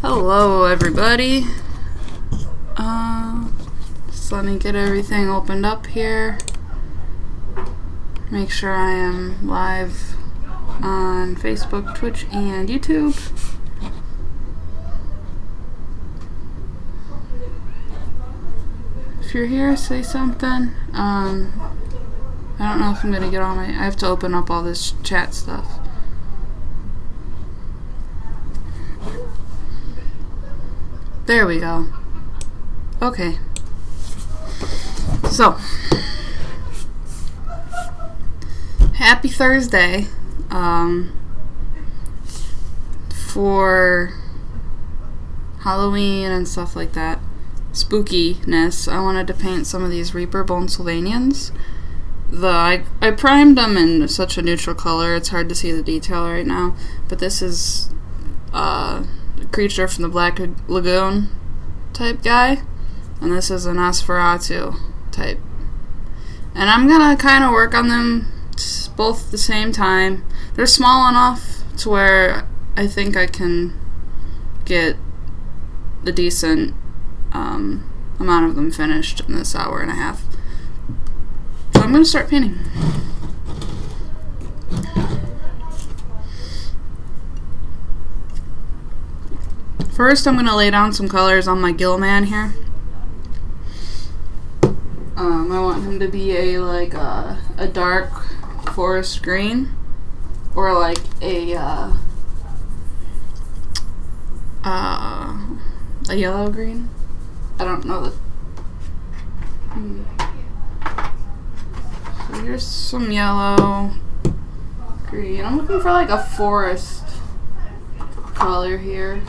Hello everybody. Just let me get everything opened up here. Make sure I am live on Facebook, Twitch, and YouTube. If you're here, say something. I don't know if I'm gonna get all I have to open up all this chat stuff. There we go. Okay. So, happy Thursday. For Halloween and stuff like that, spookiness, I wanted to paint some of these Reaper Bonsylvanians. I primed them in such a neutral color, it's hard to see the detail right now, but this is a creature from the Black Lagoon type guy, and this is an Nosferatu type. And I'm gonna kind of work on them both at the same time. They're small enough to where I think I can get a decent amount of them finished in this hour and a half. So I'm gonna start painting. First, I'm gonna lay down some colors on my Gillman here. I want him to be a dark forest green, or like a yellow green. I don't know the. So here's some yellow, green. I'm looking for like a forest color here.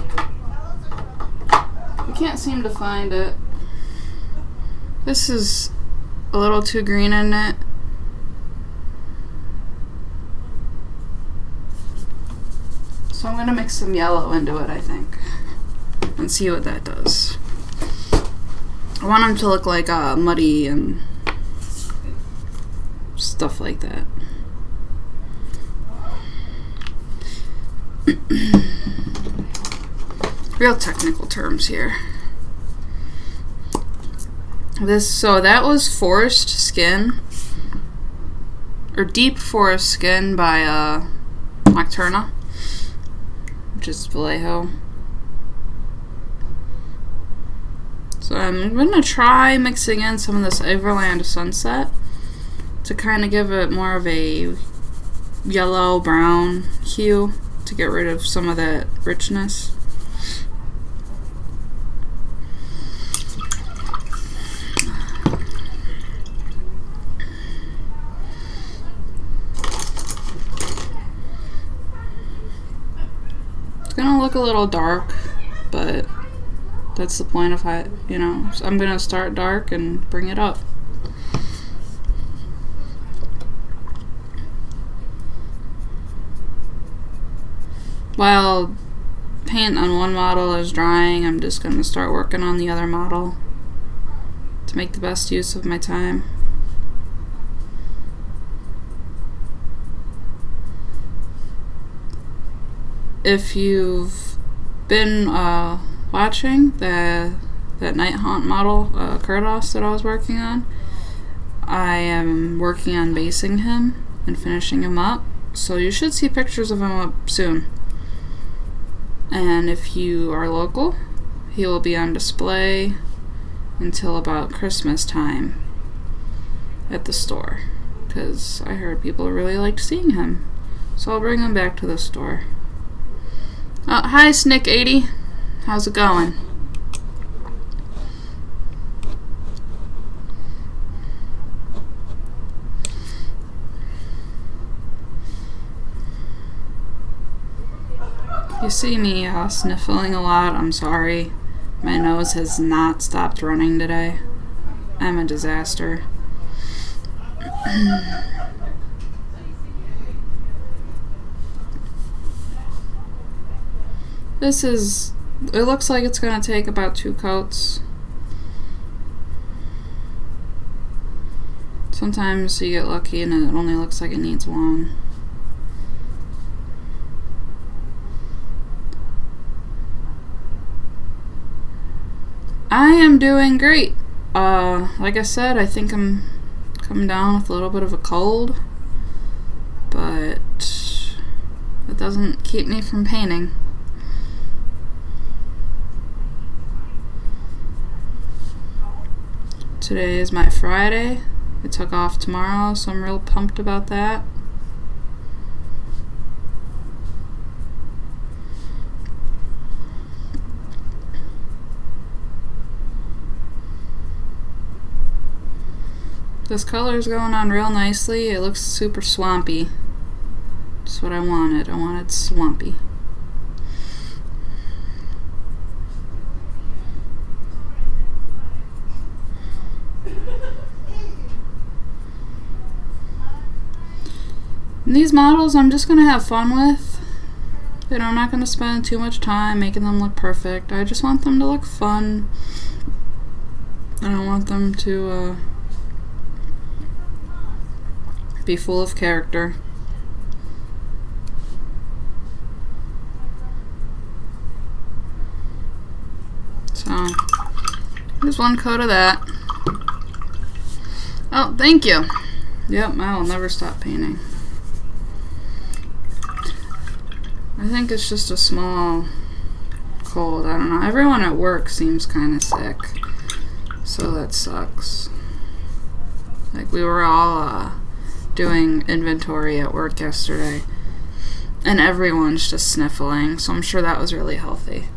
I can't seem to find it. This is a little too green in it. So I'm gonna mix some yellow into it, I think, and see what that does. I want them to look like muddy and stuff like that. Real technical terms here. So that was Forest Skin, or Deep Forest Skin by Nocturna, which is Vallejo. So I'm gonna try mixing in some of this Overland Sunset to kind of give it more of a yellow brown hue to get rid of some of that richness. It's gonna look a little dark, but that's the point of so I'm gonna start dark and bring it up. While paint on one model is drying, I'm just gonna start working on the other model to make the best use of my time. If you've been watching that Night Haunt model, Kurdos, that I was working on, I am working on basing him and finishing him up, so you should see pictures of him up soon. And if you are local, he will be on display until about Christmas time at the store, because I heard people really liked seeing him, so I'll bring him back to the store. Hi Snick80, how's it going? You see me sniffling a lot, I'm sorry. My nose has not stopped running today. I'm a disaster. It looks like it's going to take about 2 coats. Sometimes you get lucky and it only looks like it needs 1. I am doing great. Like I said, I think I'm coming down with a little bit of a cold, but it doesn't keep me from painting. Today is my Friday. I took off tomorrow, so I'm real pumped about that. This color is going on real nicely. It looks super swampy. That's what I wanted. I wanted swampy. And these models I'm just going to have fun with. You know, I'm not going to spend too much time making them look perfect. I just want them to look fun. And I want them to be full of character. So, here's one coat of that. Oh, thank you. Yep, I will never stop painting. I think it's just a small cold. I don't know. Everyone at work seems kind of sick, so that sucks. Like, we were all doing inventory at work yesterday, and everyone's just sniffling, so I'm sure that was really healthy.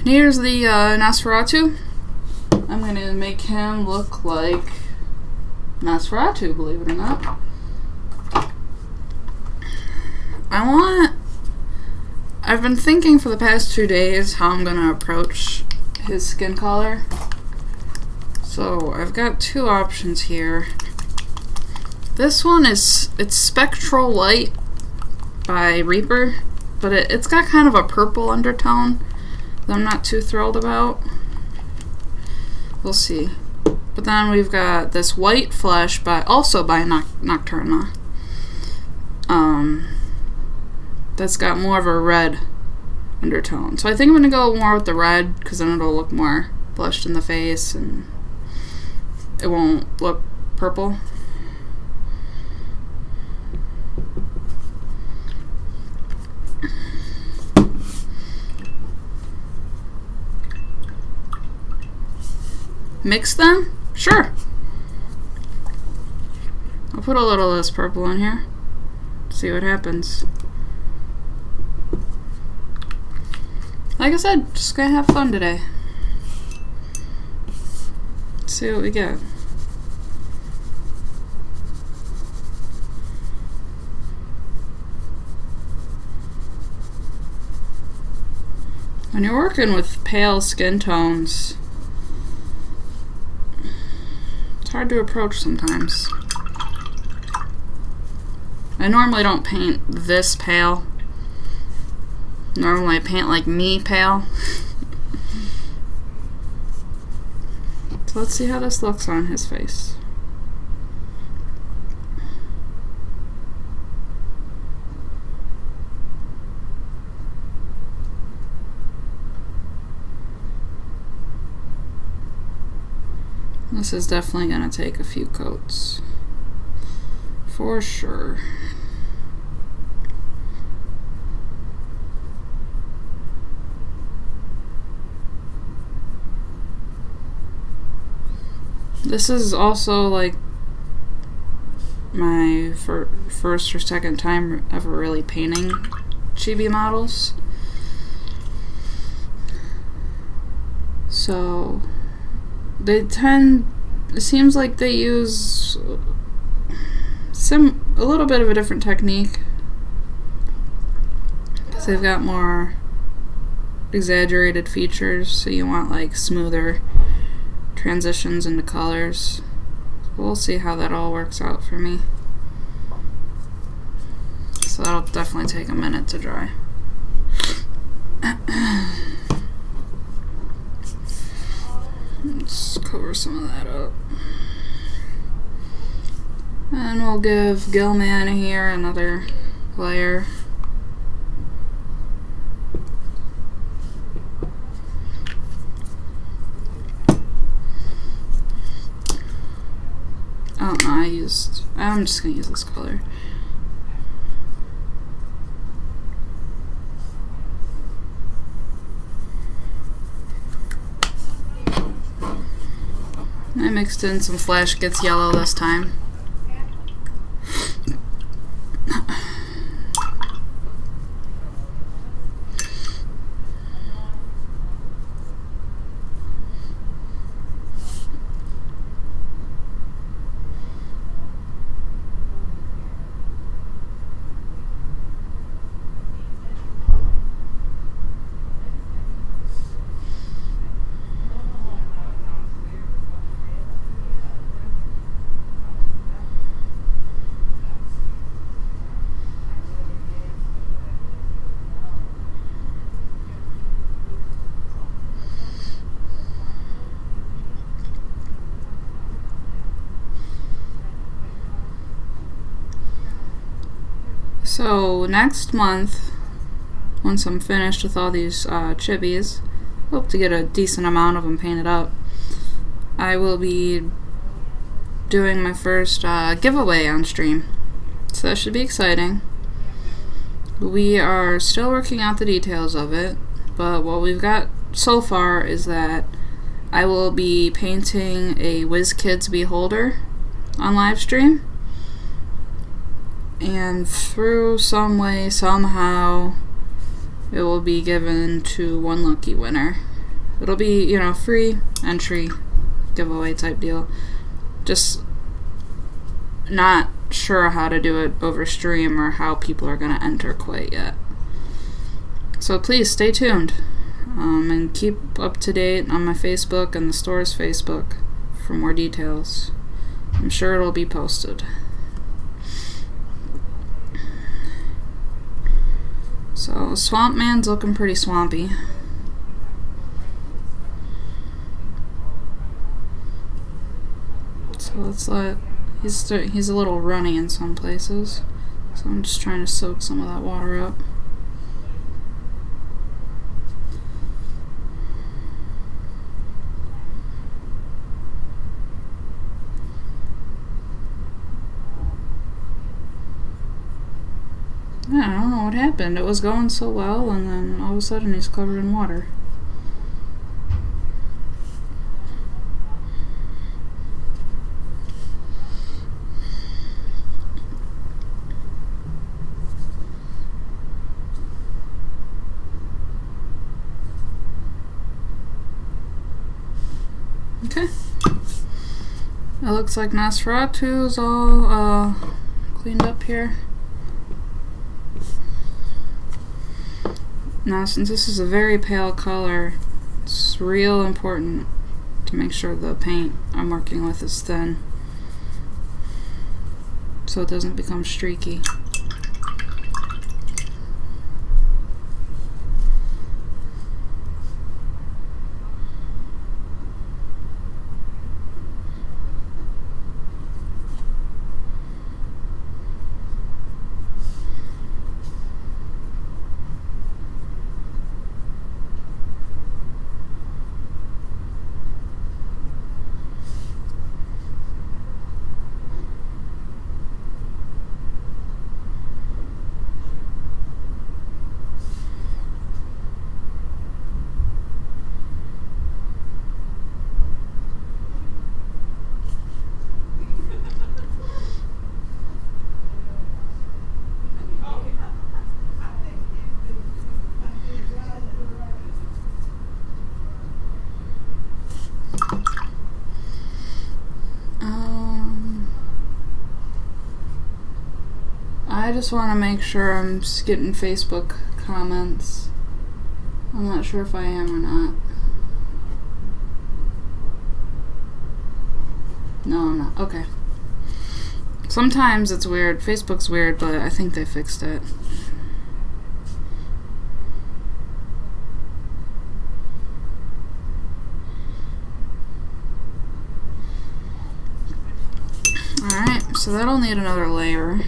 Here's the Nosferatu. I'm gonna make him look like Nosferatu, believe it or not. I've been thinking for the past 2 days how I'm gonna approach his skin color. So I've got two options here. This one it's Spectral Light by Reaper, but it's got kind of a purple undertone that I'm not too thrilled about. We'll see. But then we've got this White Flesh also by Nocturna. That's got more of a red undertone. So I think I'm gonna go more with the red, because then it'll look more blushed in the face and it won't look purple. Mix them? Sure. I'll put a little of this purple in here. See what happens. Like I said, just gonna have fun today. See what we get. When you're working with pale skin tones, it's hard to approach sometimes. I normally don't paint this pale. Normally I paint like me pale. So let's see how this looks on his face. This is definitely going to take a few coats. For sure. This is also like my first or second time ever really painting chibi models. So it seems like they use a little bit of a different technique, because they've got more exaggerated features, so you want like smoother transitions into colors. We'll see how that all works out for me. So that'll definitely take a minute to dry. Let's cover some of that up. And we'll give Gilman here another layer. don't know, I'm just gonna use this color. I mixed in some Flash Gets Yellow this time. So next month, once I'm finished with all these chibis, hope to get a decent amount of them painted up, I will be doing my first giveaway on stream. So that should be exciting. We are still working out the details of it, but what we've got so far is that I will be painting a WizKids Beholder on live stream. And through some way, somehow, it will be given to one lucky winner. It'll be, you know, free entry giveaway type deal. Just not sure how to do it over stream or how people are going to enter quite yet. So please stay tuned and keep up to date on my Facebook and the store's Facebook for more details. I'm sure it'll be posted. So Swamp Man's looking pretty swampy. So let's let he's a little runny in some places. So I'm just trying to soak some of that water up. I don't know what happened. It was going so well, and then all of a sudden he's covered in water. Okay. It looks like Nosferatu's all cleaned up here. Now, since this is a very pale color, it's real important to make sure the paint I'm working with is thin so it doesn't become streaky. I just want to make sure I'm getting Facebook comments. I'm not sure if I am or not. No, I'm not. Okay. Sometimes it's weird. Facebook's weird, but I think they fixed it. Alright, so that'll need another layer.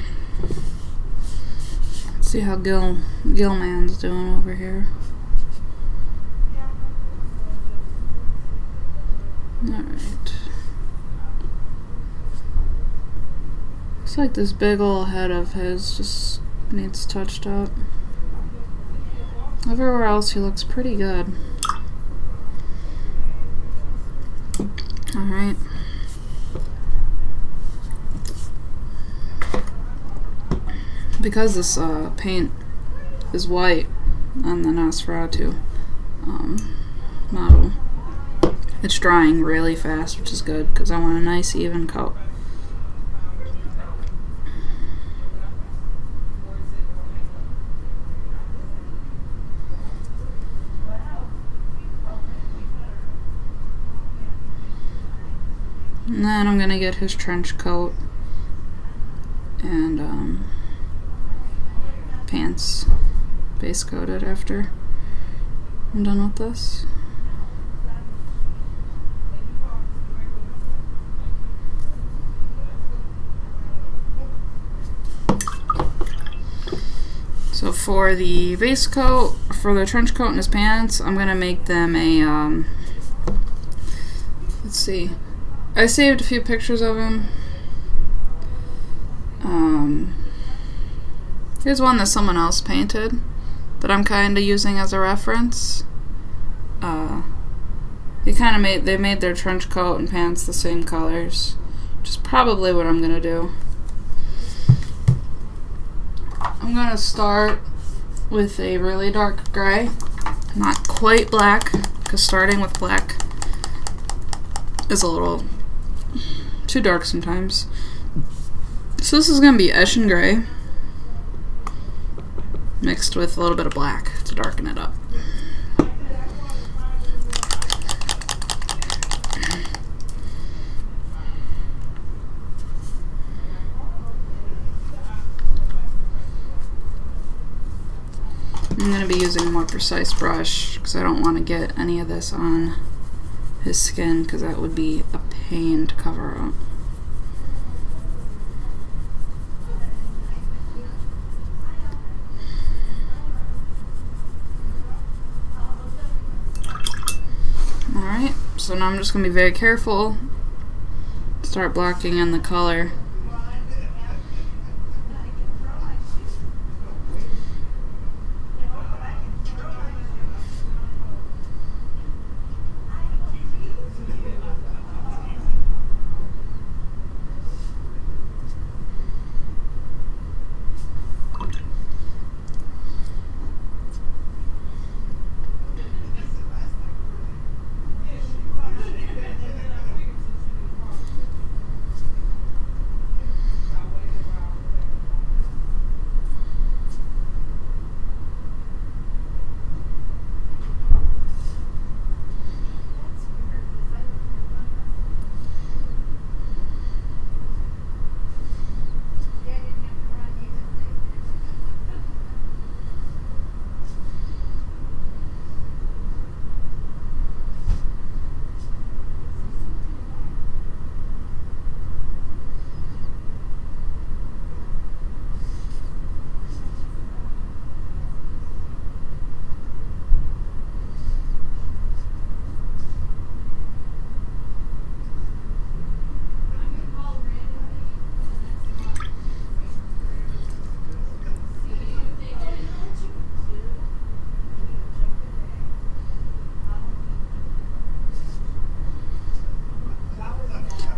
Let's see how Gilman's doing over here. Alright. Looks like this big ol' head of his just needs touched up. Everywhere else he looks pretty good. Alright. Because this paint is white on the Nosferatu model, it's drying really fast, which is good because I want a nice even coat. And then I'm going to get his trench coat and pants base coated after I'm done with this. So for the base coat, for the trench coat and his pants, I'm going to make them a, let's see. I saved a few pictures of him. Here's one that someone else painted that I'm kind of using as a reference. They made their trench coat and pants the same colors, which is probably what I'm gonna do. I'm gonna start with a really dark gray, not quite black, because starting with black is a little too dark sometimes. So this is going to be Eshin Gray mixed with a little bit of black to darken it up. I'm going to be using a more precise brush because I don't want to get any of this on his skin because that would be a pain to cover up. Alright, so now I'm just going to be very careful, start blocking in the color.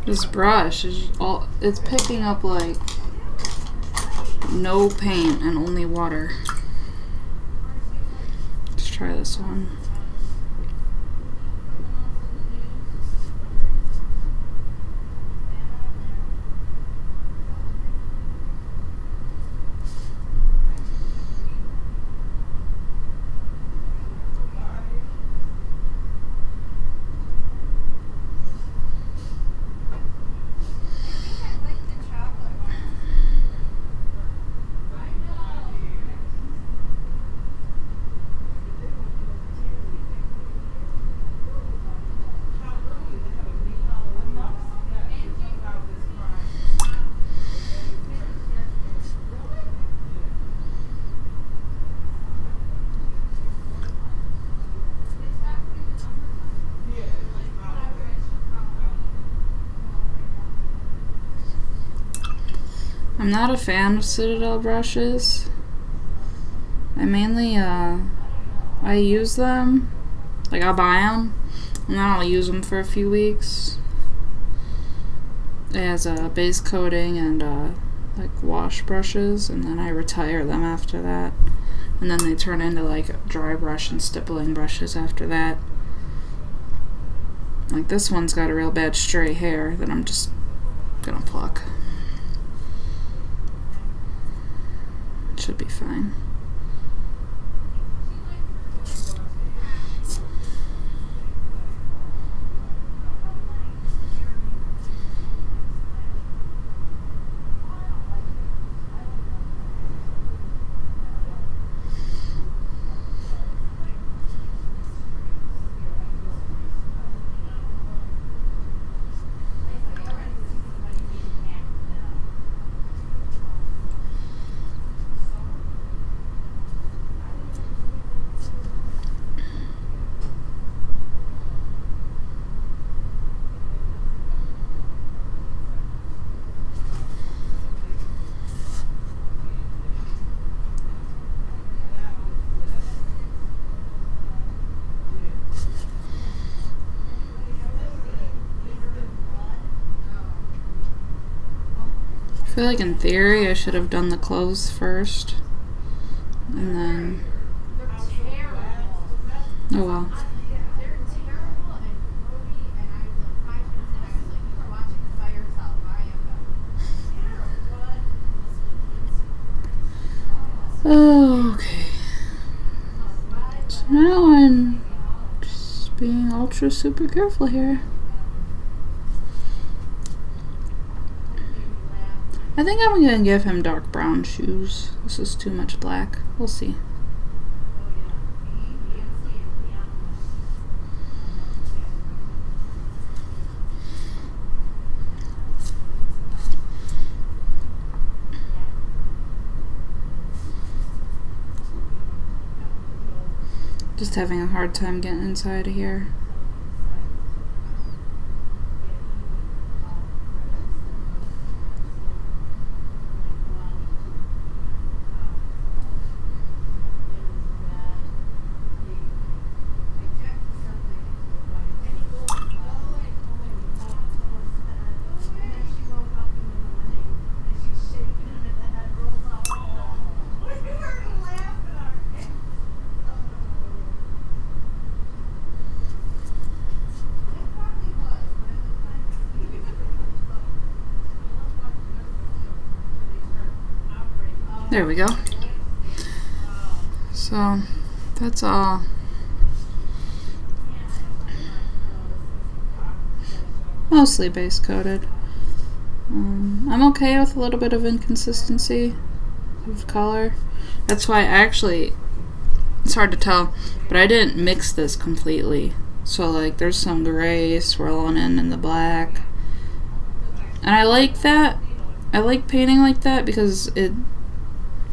This brush is it's picking up like no paint and only water. Let's try this one. I'm not a fan of Citadel brushes. I mainly, I use them, like I'll buy them, and then I'll use them for a few weeks. It has a base coating and like wash brushes, and then I retire them after that. And then they turn into like dry brush and stippling brushes after that. Like this one's got a real bad stray hair that I'm just gonna pluck. Should be fine. I feel like in theory I should have done the clothes first, and then, oh well. Oh, okay. So now I'm just being ultra super careful here. I think I'm gonna give him dark brown shoes. This is too much black. We'll see. Just having a hard time getting inside of here. There we go. So that's all. Mostly base coated. I'm okay with a little bit of inconsistency of color. That's why actually, it's hard to tell, but I didn't mix this completely. So like there's some gray swirling in the black. And I like that. I like painting like that because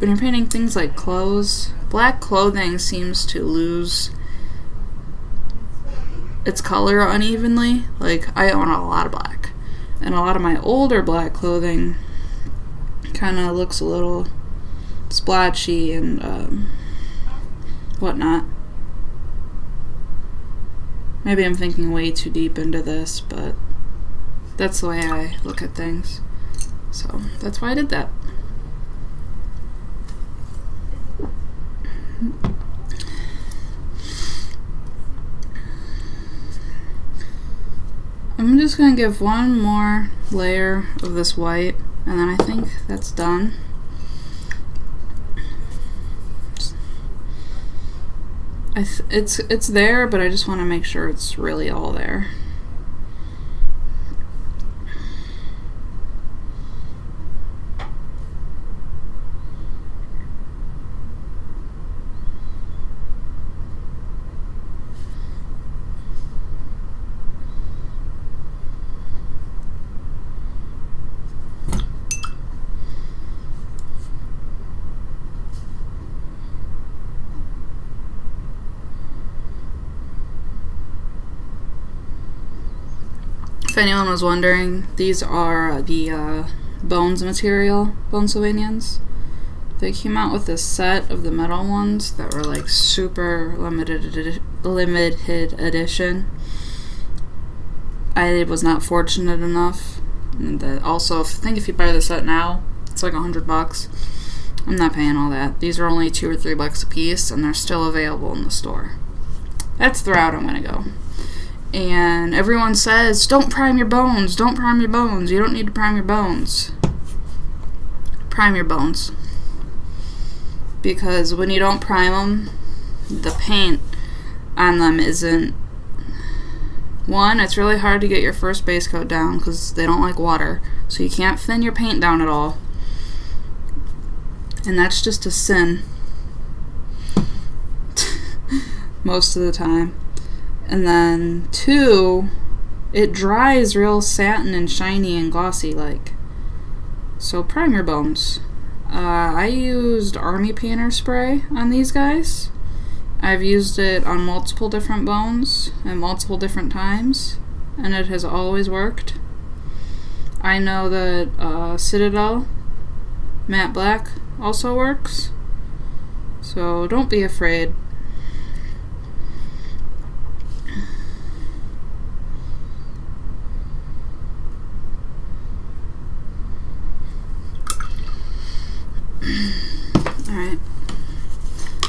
when you're painting things like clothes, black clothing seems to lose its color unevenly. Like, I own a lot of black, and a lot of my older black clothing kind of looks a little splotchy and whatnot. Maybe I'm thinking way too deep into this, but that's the way I look at things. So that's why I did that. I'm just going to give one more layer of this white, and then I think that's done. It's there, but I just want to make sure it's really all there. If anyone was wondering, these are the bones material Bonsylvanians. They came out with this set of the metal ones that were like super limited edition. I was not fortunate enough. And also, I think if you buy the set now, it's like $100. I'm not paying all that. These are only $2 or $3 a piece, and they're still available in the store. That's the route I'm gonna go. And everyone says, don't prime your bones, don't prime your bones. You don't need to prime your bones. Prime your bones. Because when you don't prime them, the paint on them isn't... One, it's really hard to get your first base coat down because they don't like water. So you can't thin your paint down at all. And that's just a sin. Most of the time. And then two, it dries real satin and shiny and glossy like. So prime your bones. I used Army Painter spray on these guys. I've used it on multiple different bones at multiple different times, and it has always worked. I know that Citadel Matte Black also works, so don't be afraid. Alright.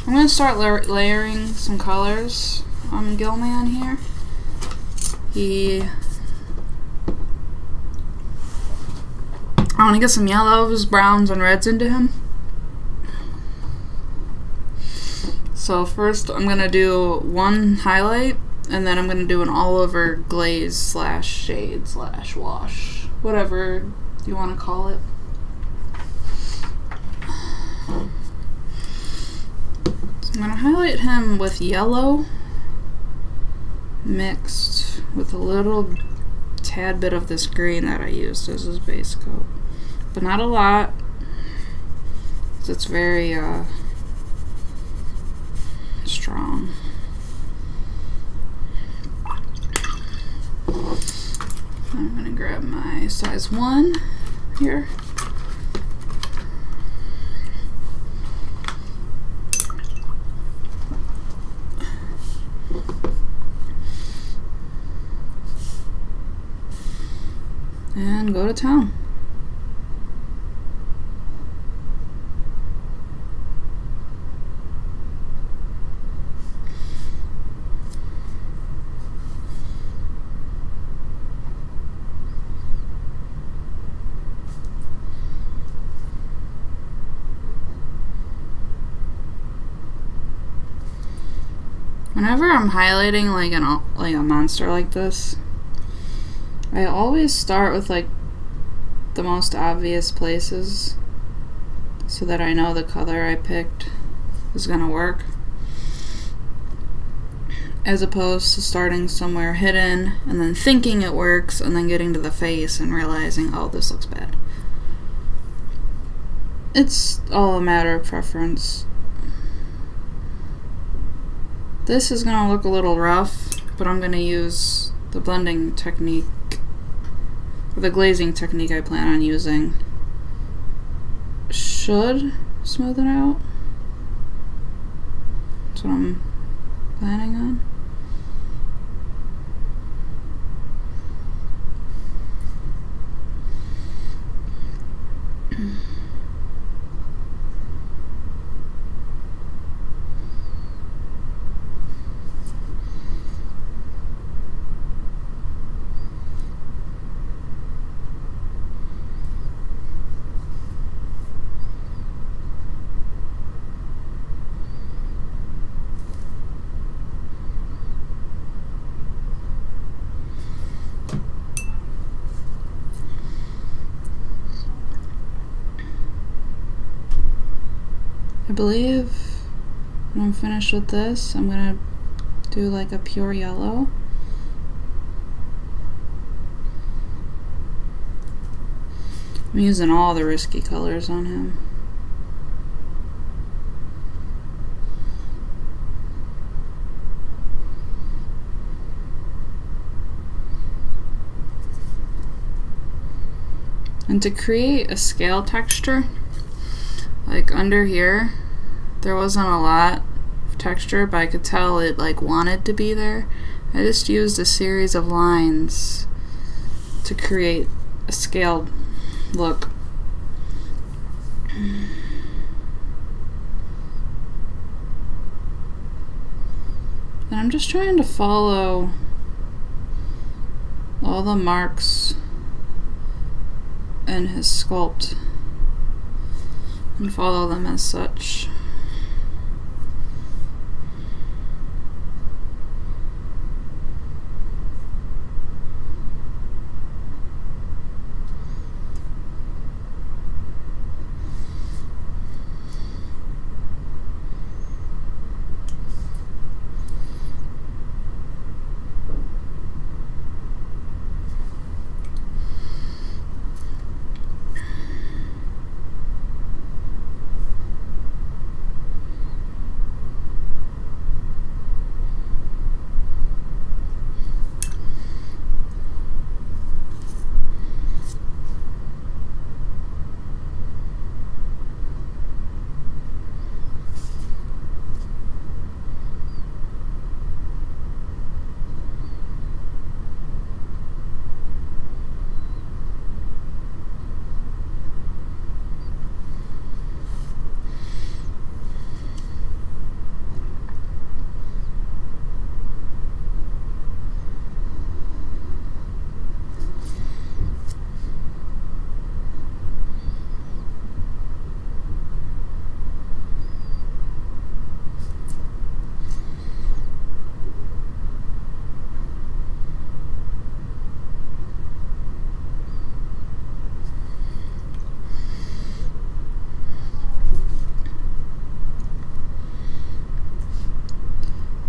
I'm going to start layering some colors on Gilman here. I want to get some yellows, browns, and reds into him. So first I'm going to do one highlight, and then I'm going to do an all-over glaze slash shade slash wash. Whatever you want to call it. I'm going to highlight him with yellow mixed with a little tad bit of this green that I used as his base coat. But not a lot, because it's very strong. I'm going to grab my size 1 here. And go to town. Whenever I'm highlighting like a monster like this, I always start with like the most obvious places so that I know the color I picked is gonna work, as opposed to starting somewhere hidden and then thinking it works and then getting to the face and realizing, oh, this looks bad. It's all a matter of preference. This is gonna look a little rough, but I'm gonna use the blending technique, or the glazing technique I plan on using. Should smooth it out. That's what I'm planning on. I believe when I'm finished with this, I'm gonna do like a pure yellow. I'm using all the risky colors on him. And to create a scale texture, like under here, there wasn't a lot of texture, but I could tell it like wanted to be there. I just used a series of lines to create a scaled look. And I'm just trying to follow all the marks in his sculpt and follow them as such.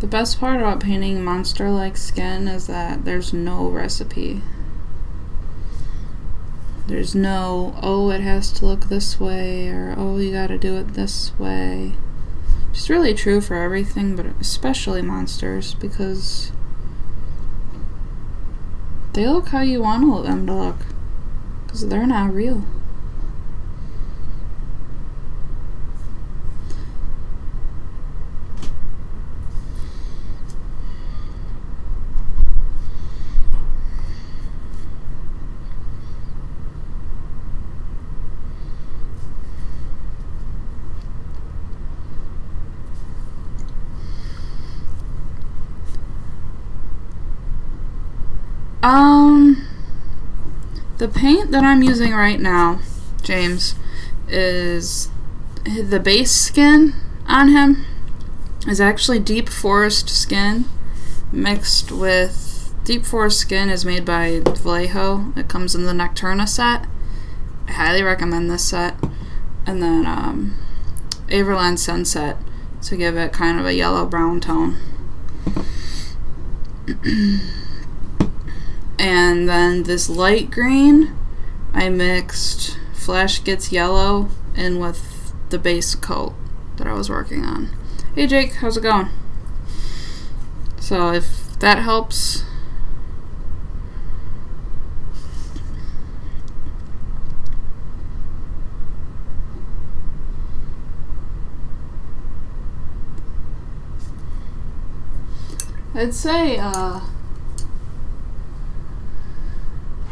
The best part about painting monster-like skin is that there's no recipe. There's no, oh, it has to look this way, or oh, you gotta do it this way. It's really true for everything, but especially monsters, because they look how you want them to look, because they're not real. The paint that I'm using right now, James, is the base skin on him is actually Deep Forest skin mixed with Deep Forest skin is made by Vallejo. It comes in the Nocturna set. I highly recommend this set. And then Averland Sunset to give it kind of a yellow-brown tone. And then this light green, I mixed Flash Gets Yellow in with the base coat that I was working on. Hey Jake, how's it going? So if that helps. I'd say, oh,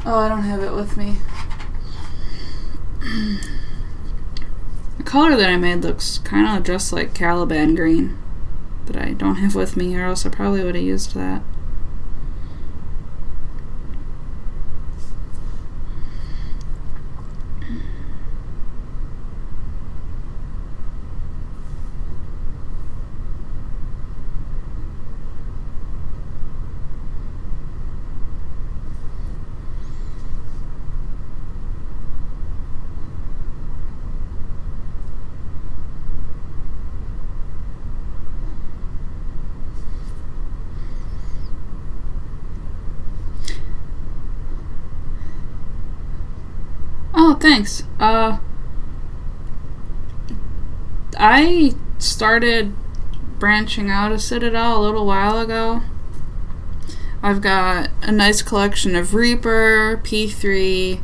I don't have it with me. The color that I made looks kind of just like Caliban green, but I don't have with me, or else I probably would have used that. Oh, thanks. I started branching out of Citadel a little while ago. I've got a nice collection of Reaper, P3,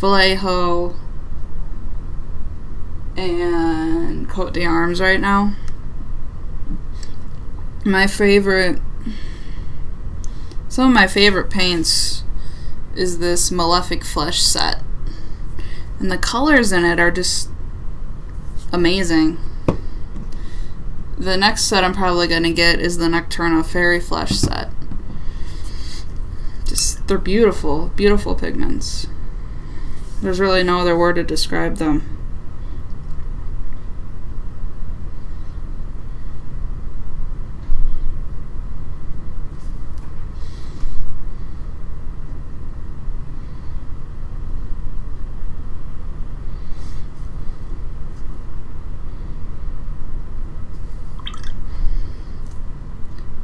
Vallejo and Cote d'Arms right now. Some of my favorite paints is this Malefic Flesh set. And the colors in it are just amazing. The next set I'm probably going to get is the Nocturna Fairy Flesh set. They're beautiful, beautiful pigments. There's really no other word to describe them.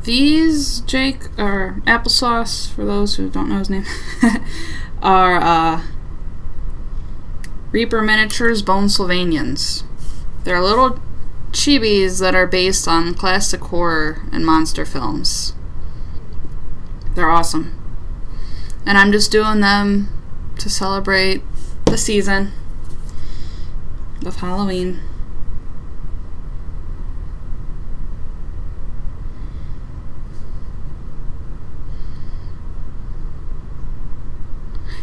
These, Jake, are Applesauce, for those who don't know his name, are Reaper Miniatures Bone Sylvanians. They're little chibis that are based on classic horror and monster films. They're awesome. And I'm just doing them to celebrate the season of Halloween.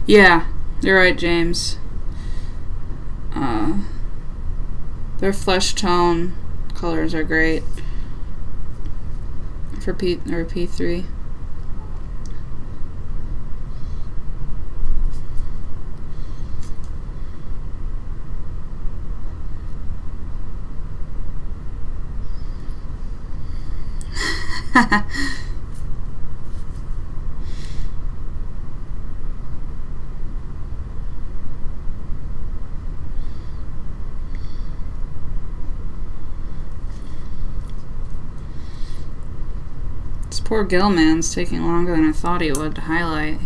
Yeah, you're right, James. Their flesh tone colors are great for P3. Poor Gilman's taking longer than I thought he would to highlight.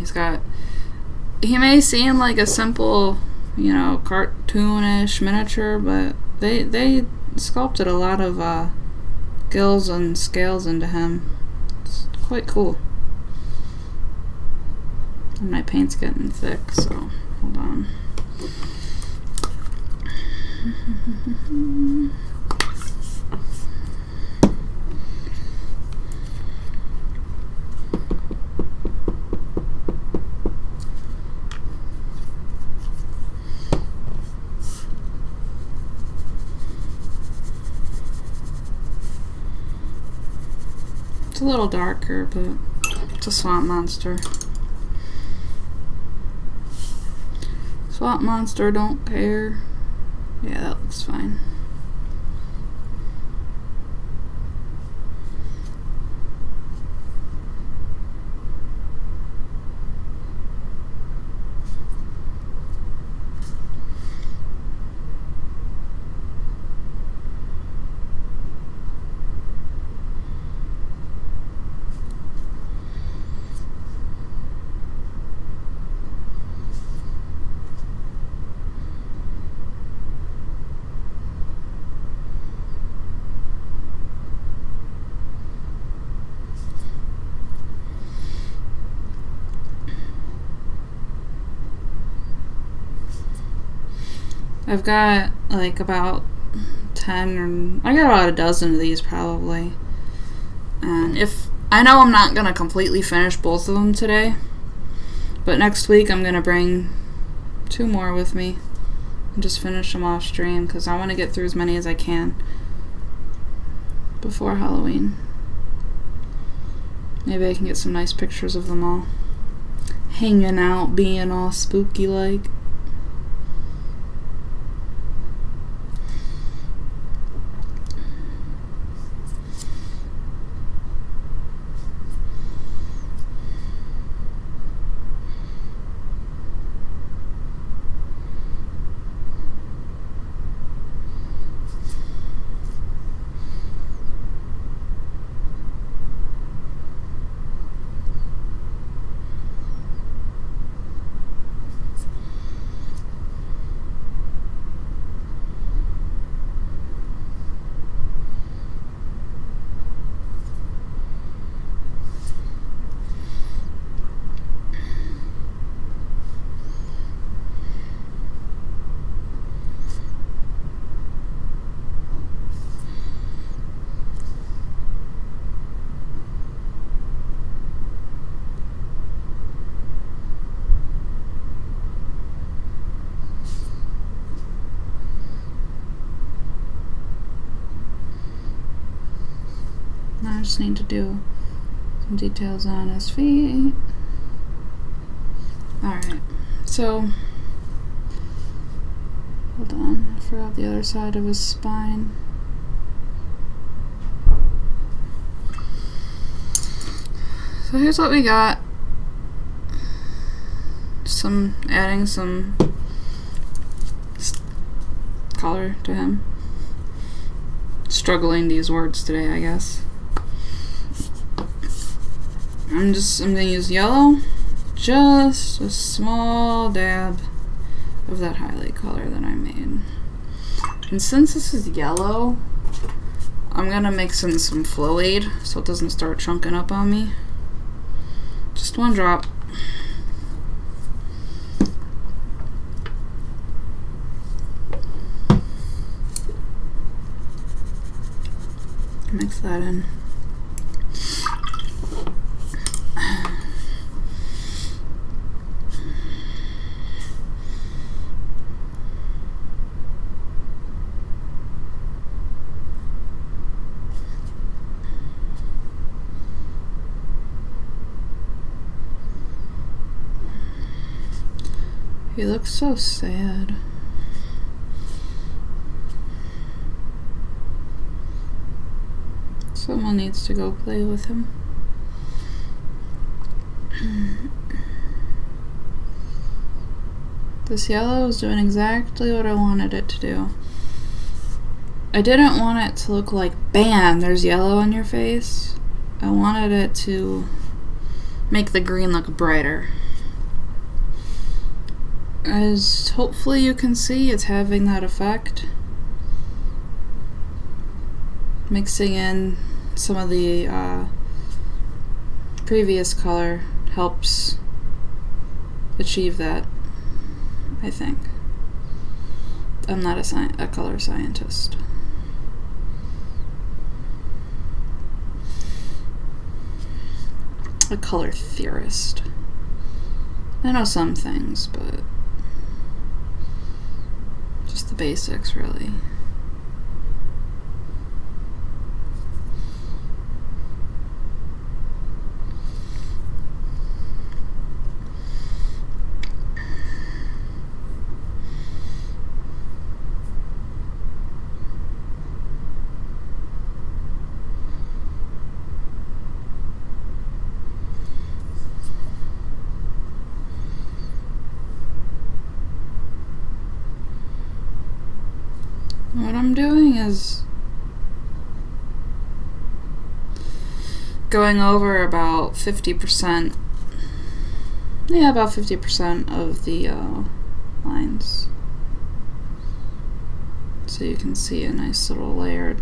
He may seem like a simple, cartoonish miniature, but they sculpted a lot of gills and scales into him. It's quite cool. And my paint's getting thick, so hold on. It's a little darker, but it's a swamp monster. Swamp monster don't care. Yeah, that looks fine. I've got like about 10 or I got about a dozen of these probably. And I know I'm not gonna completely finish both of them today, but next week I'm gonna bring 2 more with me and just finish them off stream because I want to get through as many as I can before Halloween. Maybe I can get some nice pictures of them all hanging out, being all spooky like. I just need to do some details on his feet. Alright, so hold on, I forgot the other side of his spine. So here's what we got. Adding some color to him. Struggling to use words today, I guess. I'm gonna use yellow, just a small dab of that highlight color that I made. And since this is yellow, I'm gonna mix in some Flow Aid so it doesn't start chunking up on me. Just one drop. Mix that in. He looks so sad. Someone needs to go play with him. This yellow is doing exactly what I wanted it to do. I didn't want it to look like, bam, there's yellow on your face. I wanted it to make the green look brighter. As hopefully you can see, it's having that effect. Mixing in some of the previous color helps achieve that, I think. I'm not a color scientist. A color theorist. I know some things, but just the basics, really. What I'm doing is going over about 50%, yeah, about 50% of the lines. So you can see a nice little layered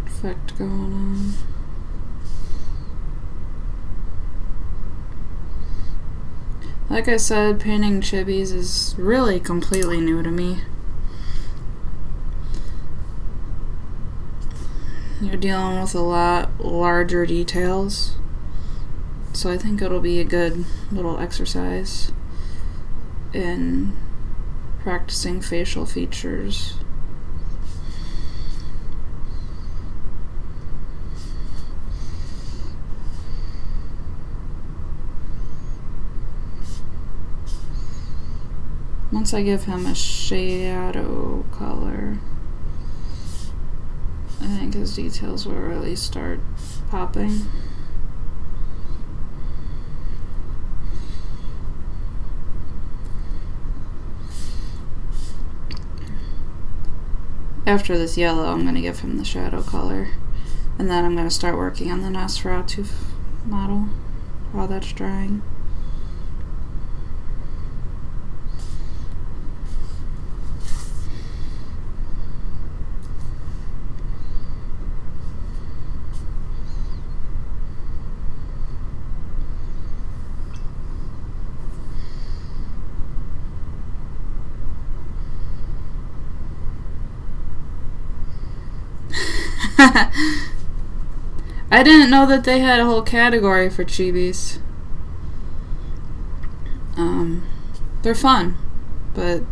effect going on. Like I said, painting chibis is really completely new to me. You're dealing with a lot larger details, so I think it'll be a good little exercise in practicing facial features. Once I give him a shadow color, I think his details will really start popping. After this yellow, I'm going to give him the shadow color, and then I'm going to start working on the Nosferatu model while that's drying. I didn't know that they had a whole category for chibis. They're fun, but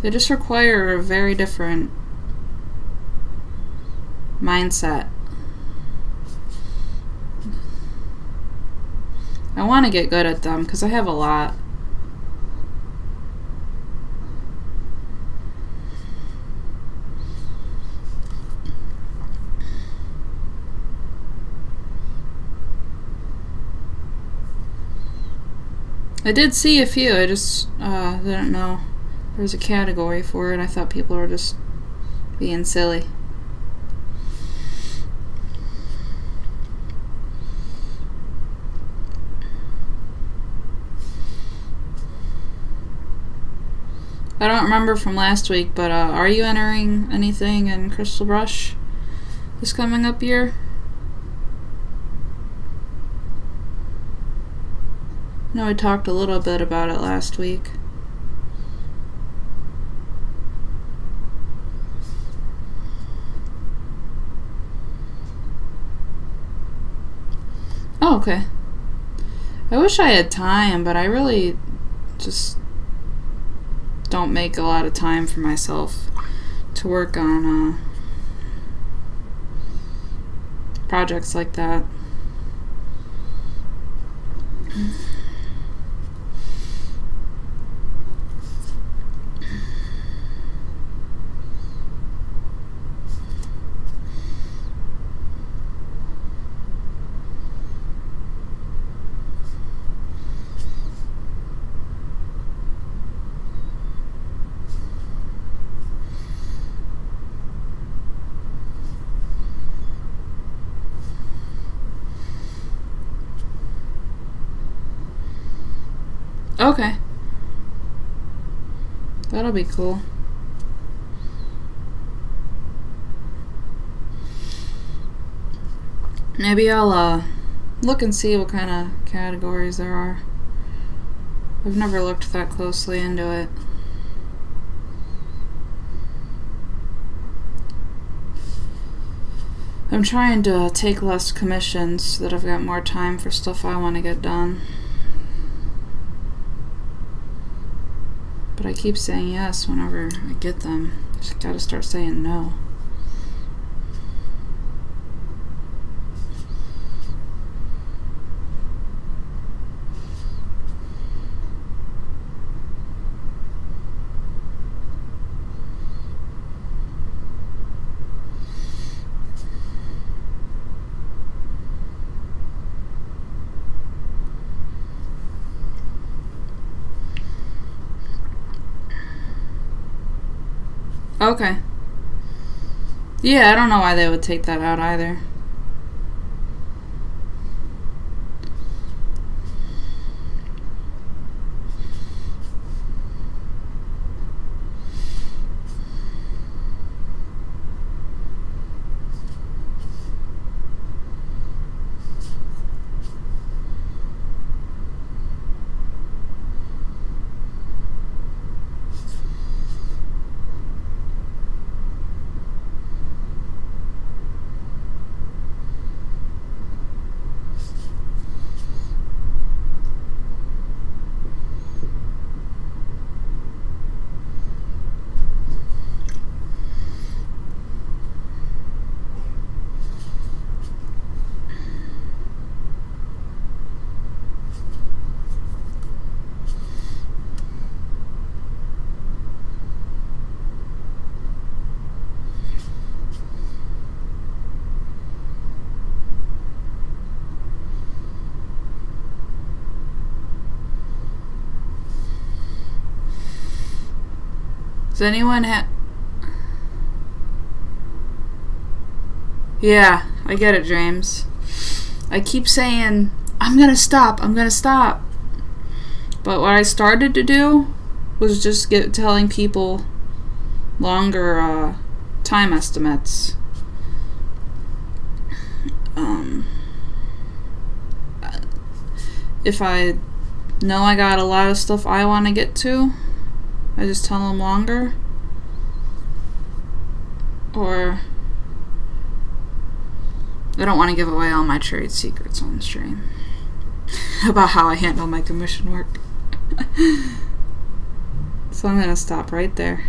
they just require a very different mindset I want to get good at them because I have a lot. I did see a few, I just didn't know there was a category for it. I thought people were just being silly. I don't remember from last week, but are you entering anything in Crystal Brush this coming up year? I know we talked a little bit about it last week. Oh, okay. I wish I had time, but I really just don't make a lot of time for myself to work on projects like that. Okay. That'll be cool. Maybe I'll look and see what kind of categories there are. I've never looked that closely into it. I'm trying to take less commissions so that I've got more time for stuff I want to get done. But I keep saying yes whenever I get them. Just gotta start saying no. Okay. Yeah, I don't know why they would take that out either. Does anyone have... Yeah, I get it, James. I keep saying, I'm gonna stop. But what I started to do was just telling people longer time estimates. If I know I got a lot of stuff I want to get to, I just tell them longer. Or I don't want to give away all my trade secrets on the stream about how I handle my commission work. So I'm going to stop right there.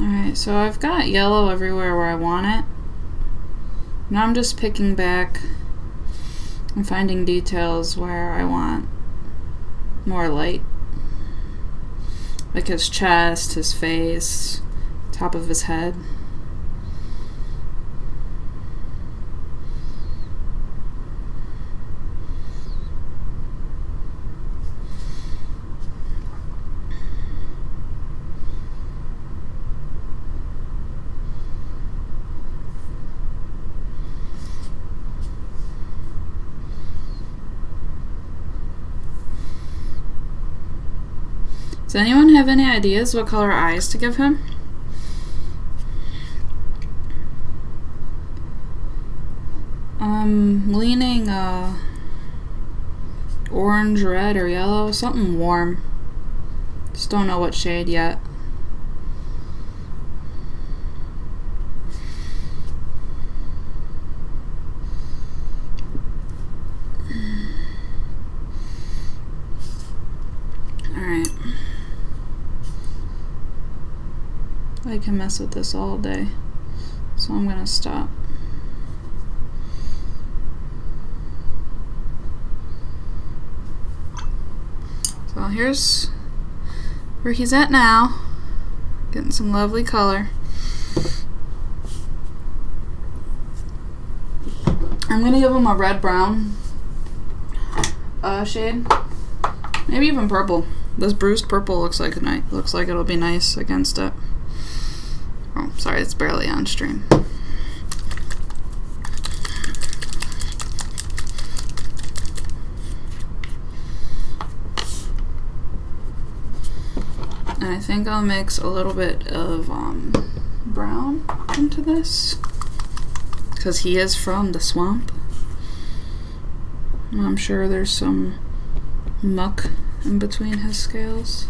Alright, so I've got yellow everywhere where I want it. Now I'm just picking back and finding details where I want more light. Like his chest, his face, top of his head. Does anyone have any ideas what color eyes to give him? I'm leaning orange, red, or yellow, something warm. Just don't know what shade yet. Alright. I can mess with this all day, so I'm gonna stop. So here's where he's at now, getting some lovely color. I'm gonna give him a red-brown shade, maybe even purple. This bruised purple looks like it'll be nice against it. Oh, sorry, it's barely on stream. And I think I'll mix a little bit of brown into this, because he is from the swamp. And I'm sure there's some muck in between his scales.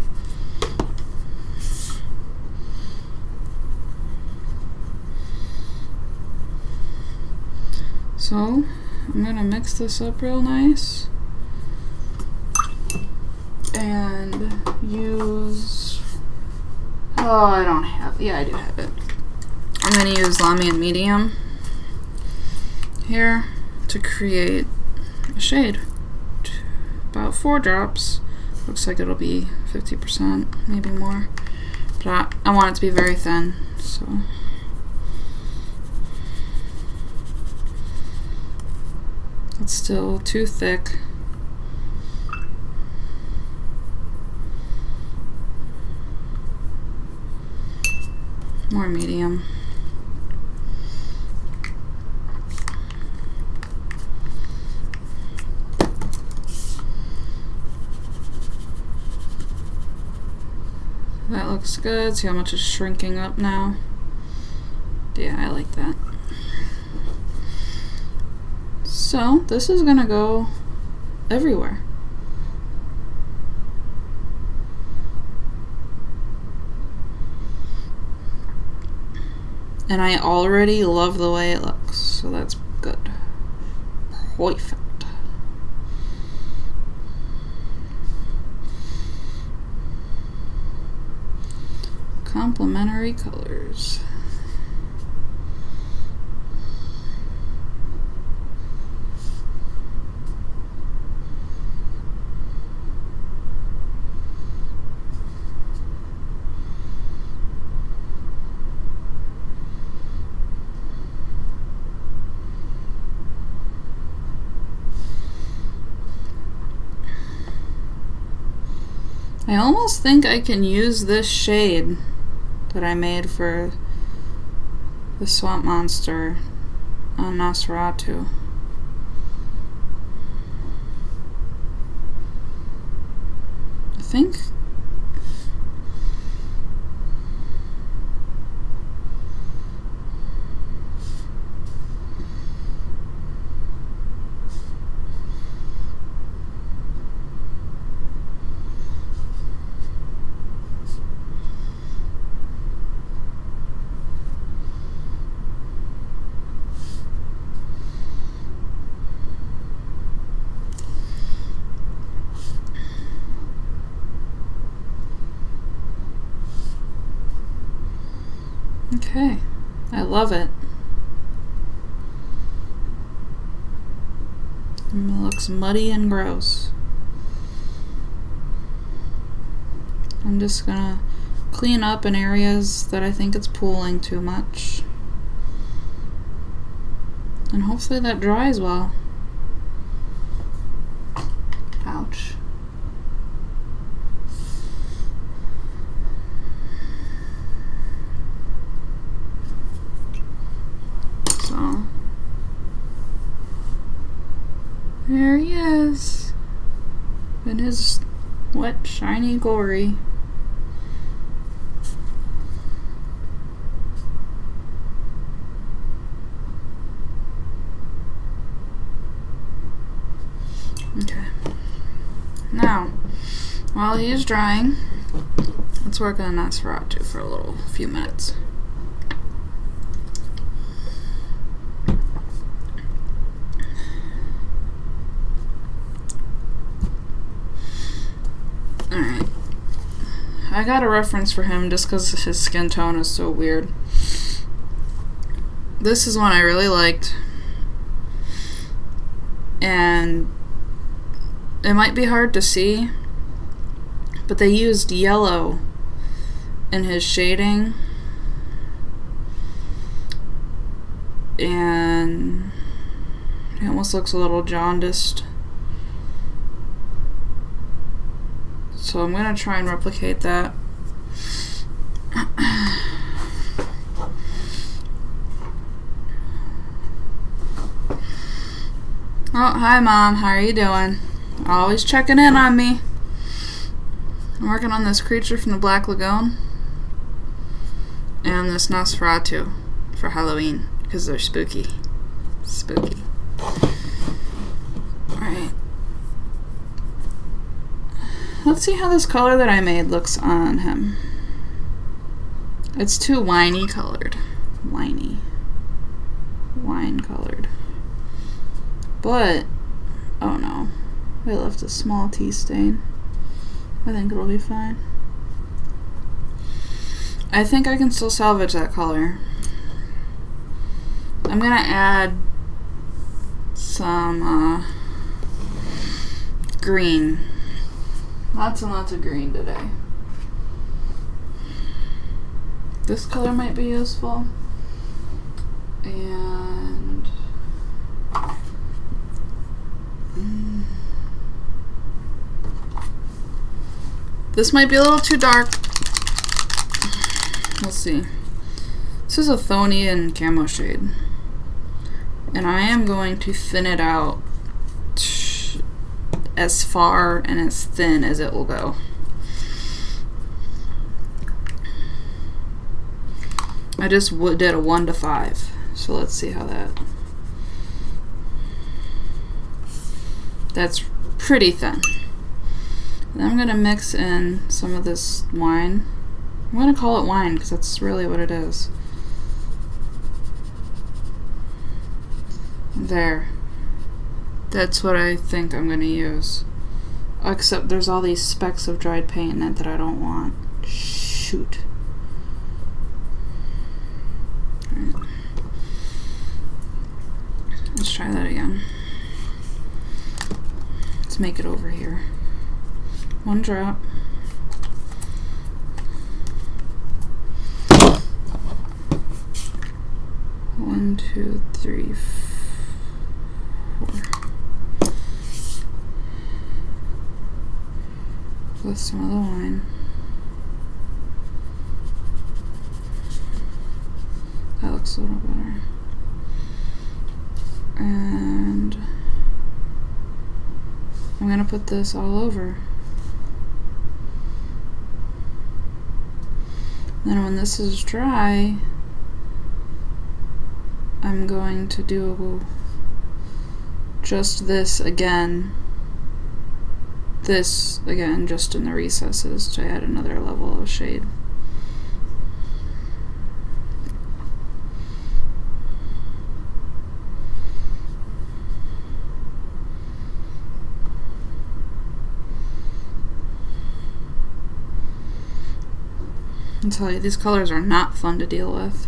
So I'm gonna mix this up real nice and use, oh, I don't have, yeah, I do have it. I'm gonna use Lahmian Medium here to create a shade. About 4 drops. Looks like it'll be 50%, maybe more. But I want it to be very thin, so. It's still too thick. More medium. That looks good. See how much is shrinking up now? Yeah, I like that. So this is gonna go everywhere. And I already love the way it looks, so that's good. Perfect. Complementary colors. I almost think I can use this shade that I made for the swamp monster on Nosferatu. I think. Okay, I love it. It looks muddy and gross. I'm just gonna clean up in areas that I think it's pooling too much. And hopefully that dries well. Ouch. So, there he is. In his wet, shiny glory. Okay. Now, while he is drying, let's work on Nosferatu for a few minutes. Alright. I got a reference for him just because his skin tone is so weird. This is one I really liked. And it might be hard to see, but they used yellow in his shading. And he almost looks a little jaundiced. So I'm going to try and replicate that. Oh, hi Mom, how are you doing? Always checking in on me. I'm working on this creature from the Black Lagoon and this Nosferatu for Halloween because they're spooky. Spooky. Alright. Let's see how this color that I made looks on him. It's too winey colored. Winey. Wine colored. But, oh no. I left a small tea stain. I think it'll be fine. I think I can still salvage that color. I'm gonna add some green. Lots and lots of green today. This color might be useful. And this might be a little too dark. We'll see. This is a Thonian camo shade. And I am going to thin it out as far and as thin as it will go. I just did a 1 to 5. So let's see how that's pretty thin. Then I'm going to mix in some of this wine. I'm going to call it wine because that's really what it is. There. That's what I think I'm going to use. Except there's all these specks of dried paint in it that I don't want. Shoot. Alright. Let's try that again. Let's make it over here. 1 drop. One, two, three, 4. With some of the wine. That looks a little better. And I'm gonna put this all over. Then when this is dry, I'm going to do just this again. This again, just in the recesses to add another level of shade. can tell you, these colors are not fun to deal with.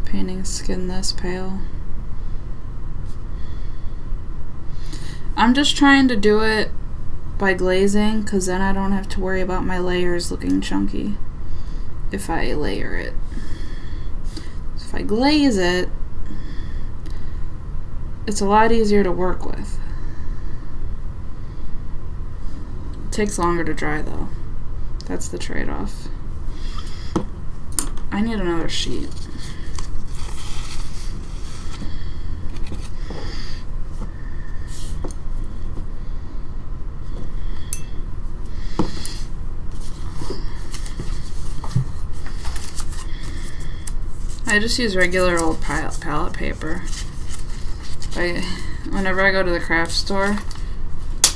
Painting skin this pale. I'm just trying to do it by glazing, because then I don't have to worry about my layers looking chunky if I layer it. So if I glaze it, it's a lot easier to work with. It takes longer to dry though. That's the trade-off. I need another sheet. I just use regular old palette paper. Whenever I go to the craft store,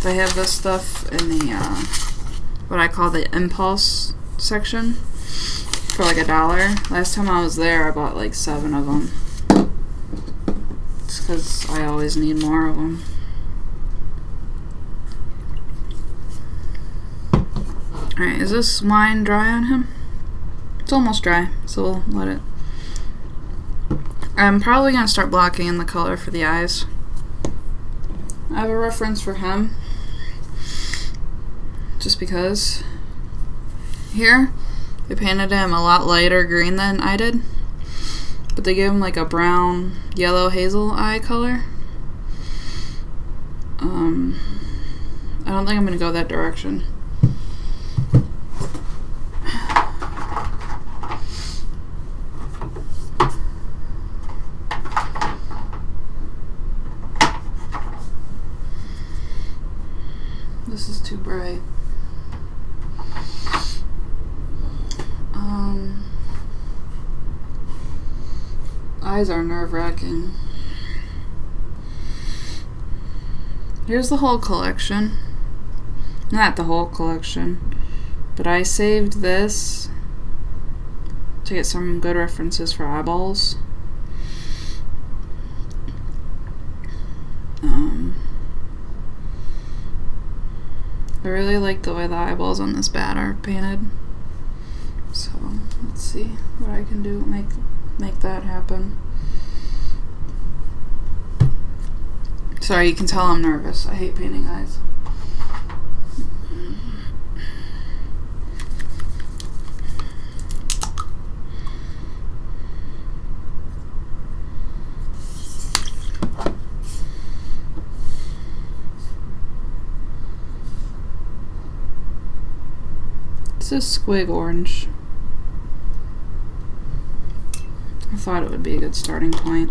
they have this stuff in the what I call the impulse section for like $1. Last time I was there, I bought like 7 of them. It's because I always need more of them. Alright, is this wine dry on him? It's almost dry, so we'll let it. I'm probably going to start blocking in the color for the eyes. I have a reference for him. Just because. Here, they painted him a lot lighter green than I did. But they gave him like a brown, yellow, hazel eye color. I don't think I'm going to go that direction. This is too bright. Eyes are nerve-wracking. Here's the whole collection. Not the whole collection, but I saved this to get some good references for eyeballs. I really like the way the eyeballs on this bat are painted. So let's see what I can do to make that happen. Sorry, you can tell I'm nervous. I hate painting eyes. This is Squig Orange. I thought it would be a good starting point.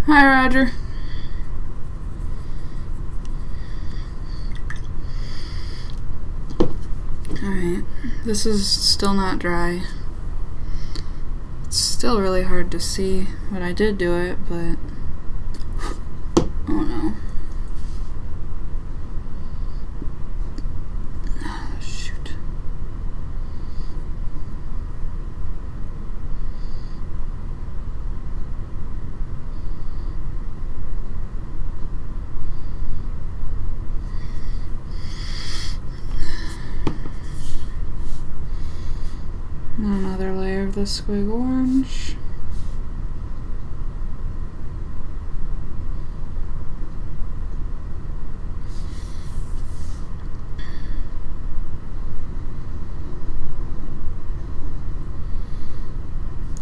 Hi, Roger. Alright, this is still not dry. It's still really hard to see, but I did do it, but oh no. Shoot. Another layer of the Squig Orange.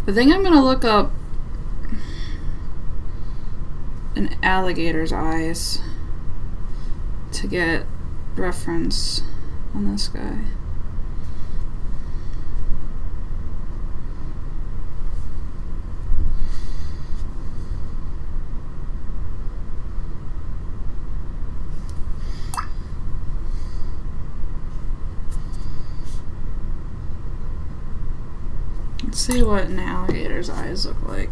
I think I'm gonna look up an alligator's eyes to get reference on this guy. see what an alligator's eyes look like.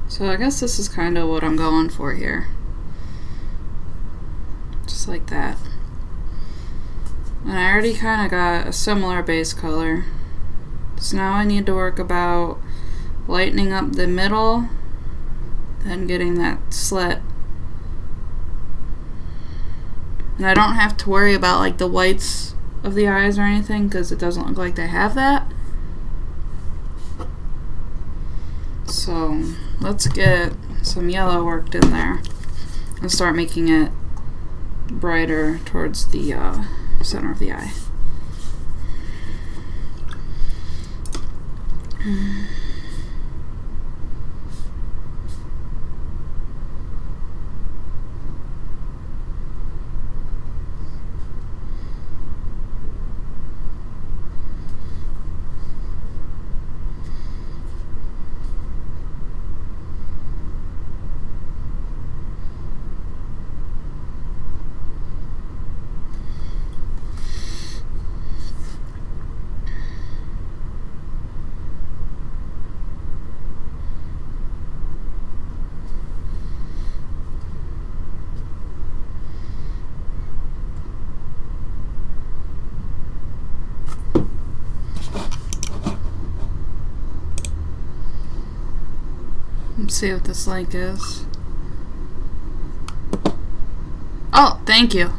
So I guess this is kind of what I'm going for here. Just like that. And I already kind of got a similar base color. So now I need to work about lightening up the middle, then getting that slit. And I don't have to worry about like the whites of the eyes or anything because it doesn't look like they have that. So let's get some yellow worked in there and start making it brighter towards the center of the eye. Let's see what this link is. Oh, thank you.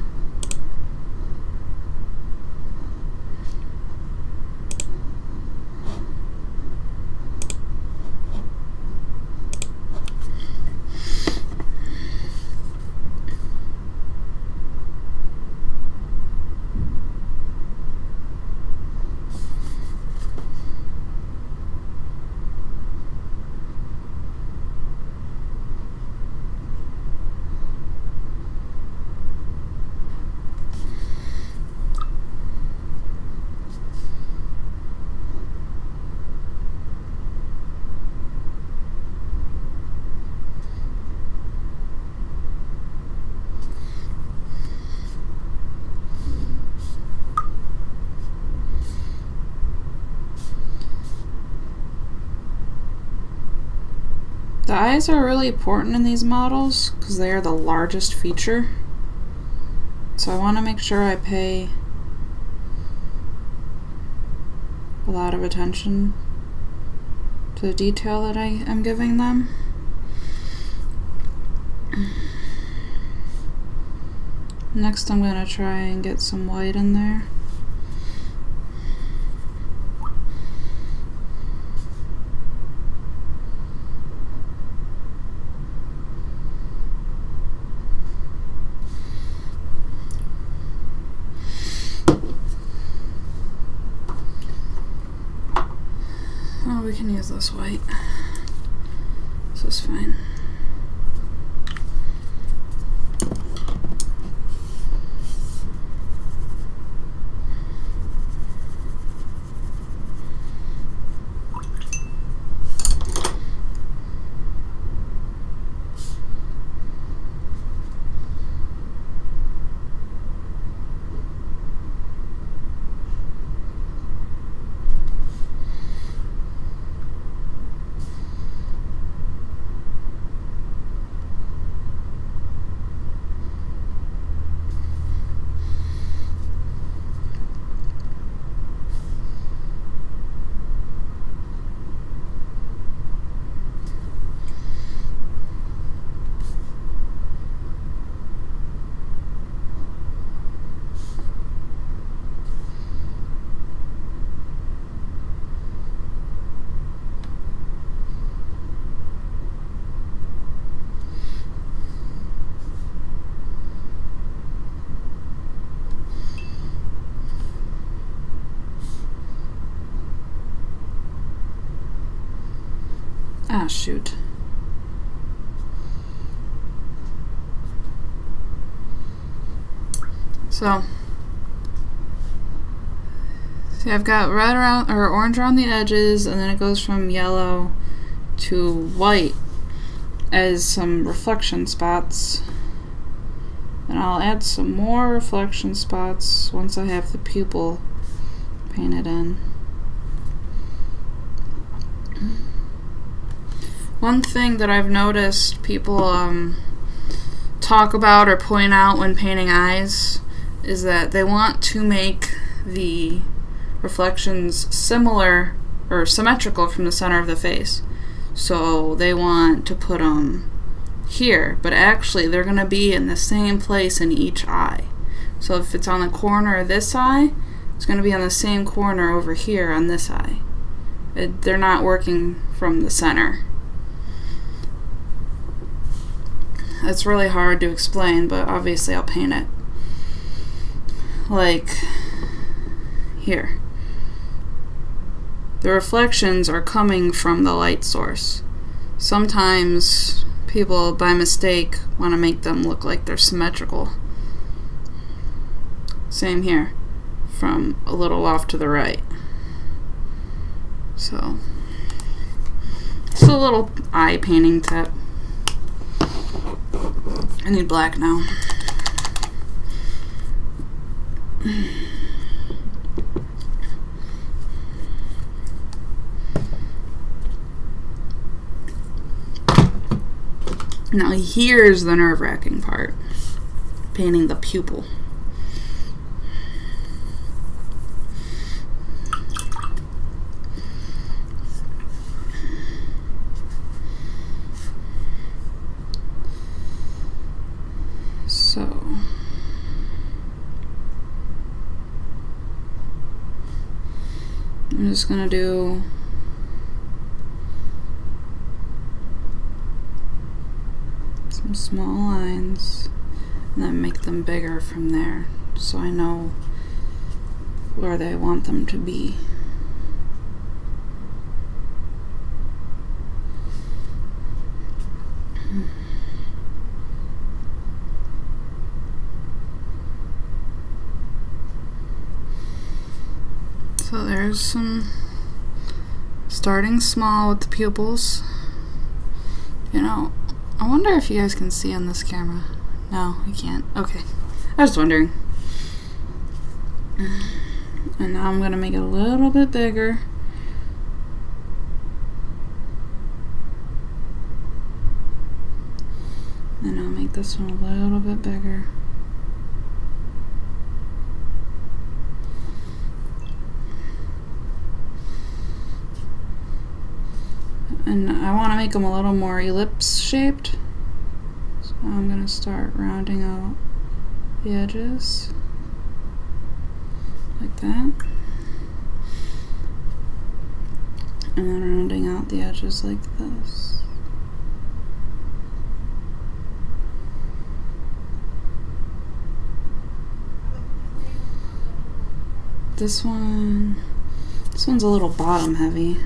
The eyes are really important in these models because they are the largest feature. So I want to make sure I pay a lot of attention to the detail that I am giving them. Next I'm going to try and get some white in there. Oh, we can use this white. This is fine. Ah, shoot. So See, I've got red around or orange around the edges, and then it goes from yellow to white as some reflection spots. And I'll add some more reflection spots once I have the pupil painted in. One thing that I've noticed people talk about or point out when painting eyes is that they want to make the reflections similar or symmetrical from the center of the face. So they want to put them here, but actually they're going to be in the same place in each eye. So if it's on the corner of this eye, it's going to be on the same corner over here on this eye. They're not working from the center. It's really hard to explain, but obviously I'll paint it. Like here. The reflections are coming from the light source. Sometimes people, by mistake, want to make them look like they're symmetrical. Same here, from a little off to the right. So, it's a little eye painting tip. I need black now. Now here's the nerve-wracking part. Painting the pupil. So I'm just gonna do some small lines and then make them bigger from there so I know where they want them to be. So there's some starting small with the pupils. You know, I wonder if you guys can see on this camera. No, you can't. Okay. I was wondering. And now I'm going to make it a little bit bigger. And I'll make this one a little bit bigger. And I want to make them a little more ellipse shaped. So I'm going to start rounding out the edges like that. And then rounding out the edges like this. This one's a little bottom heavy.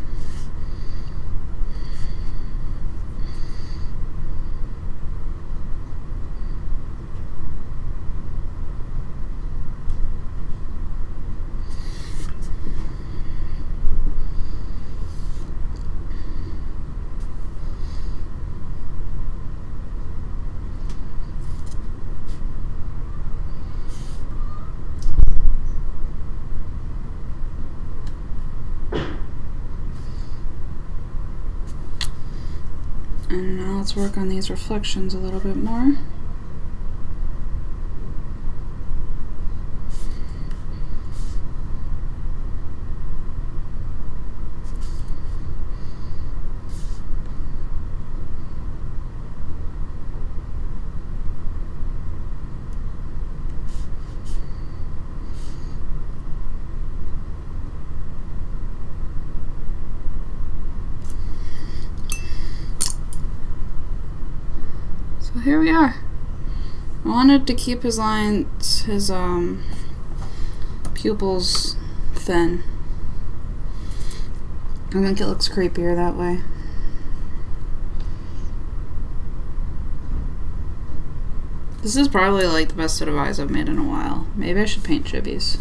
And now let's work on these reflections a little bit more. So here we are. I wanted to keep his lines, his pupils thin. I think it looks creepier that way. This is probably like the best set of eyes I've made in a while. Maybe I should paint Chibby's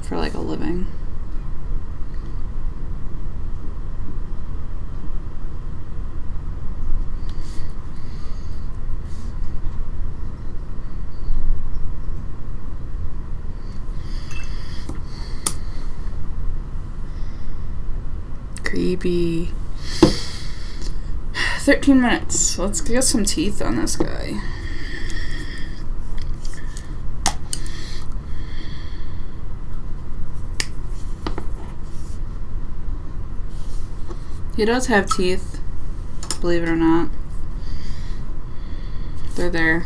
for like a living. Creepy. 13 minutes. Let's get some teeth on this guy. He does have teeth, believe it or not. They're there.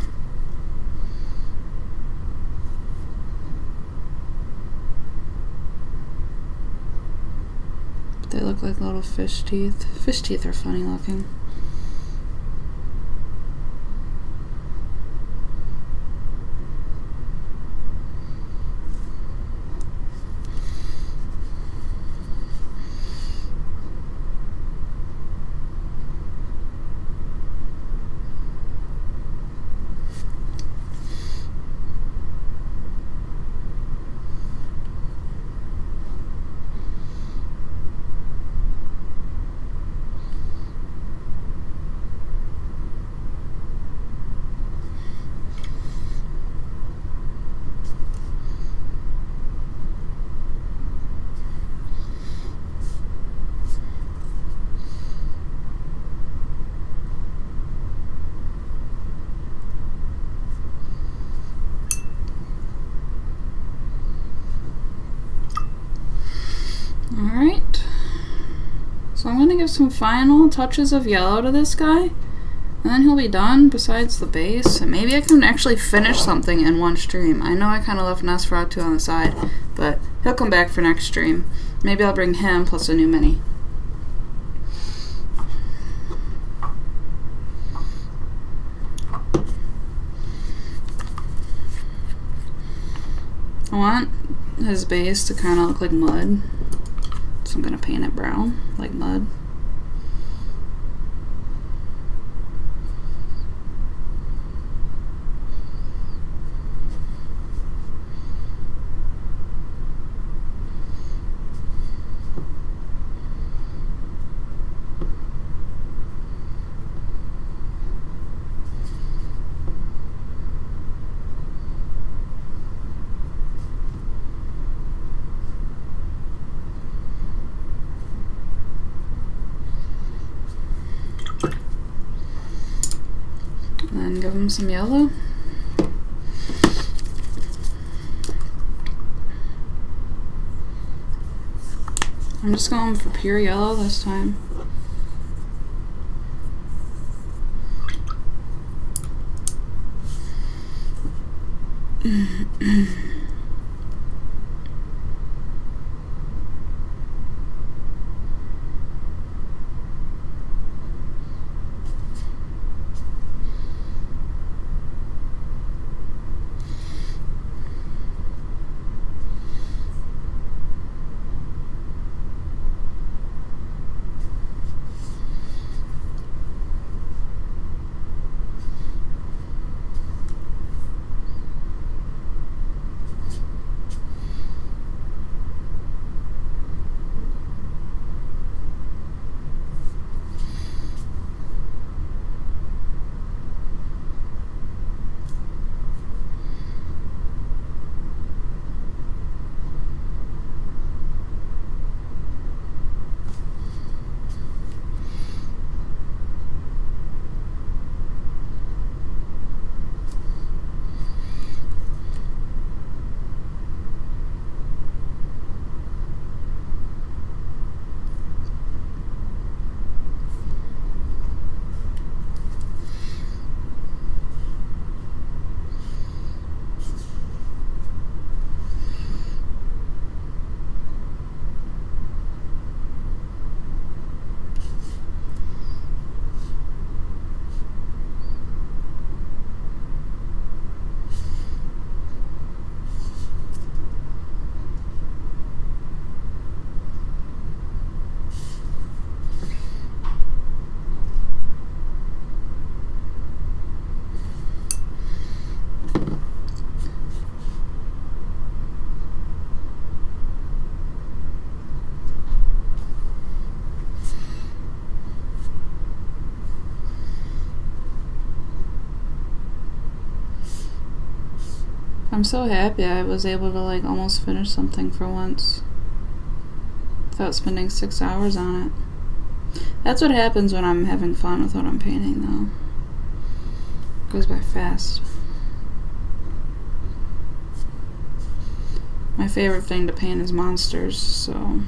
They look like little fish teeth. Fish teeth are funny looking. Alright, so I'm going to give some final touches of yellow to this guy, and then he'll be done besides the base, and maybe I can actually finish something in one stream. I know I kind of left Nosferatu on the side, but he'll come back for next stream. Maybe I'll bring him plus a new mini. I want his base to kind of look like mud. So I'm going to paint it brown, like mud. And give him some yellow. I'm just going for pure yellow this time. I'm so happy I was able to like almost finish something for once without spending 6 hours on it. That's what happens when I'm having fun with what I'm painting, though. It goes by fast. My favorite thing to paint is monsters, so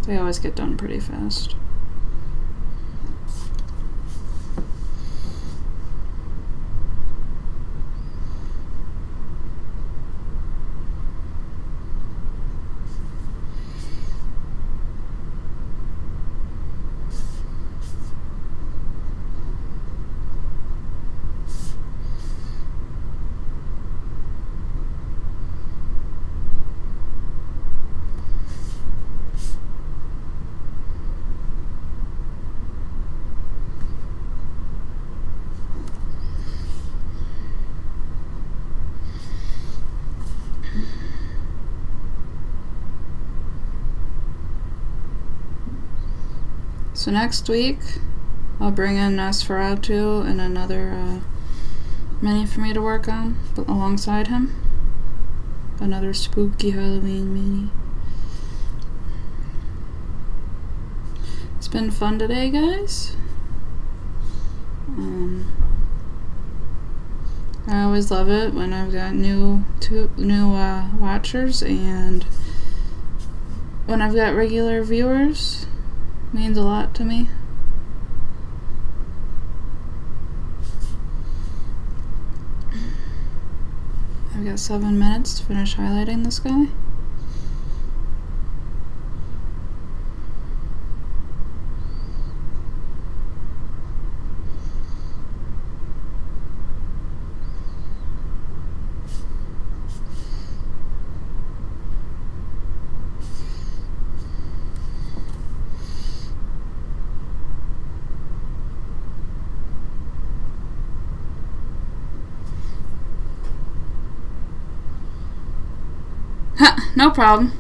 they always get done pretty fast. So next week, I'll bring in Nosferatu and another mini for me to work on alongside him. Another spooky Halloween mini. It's been fun today, guys. I always love it when I've got new watchers, and when I've got regular viewers. Means a lot to me. I've got 7 minutes to finish highlighting this guy. No problem.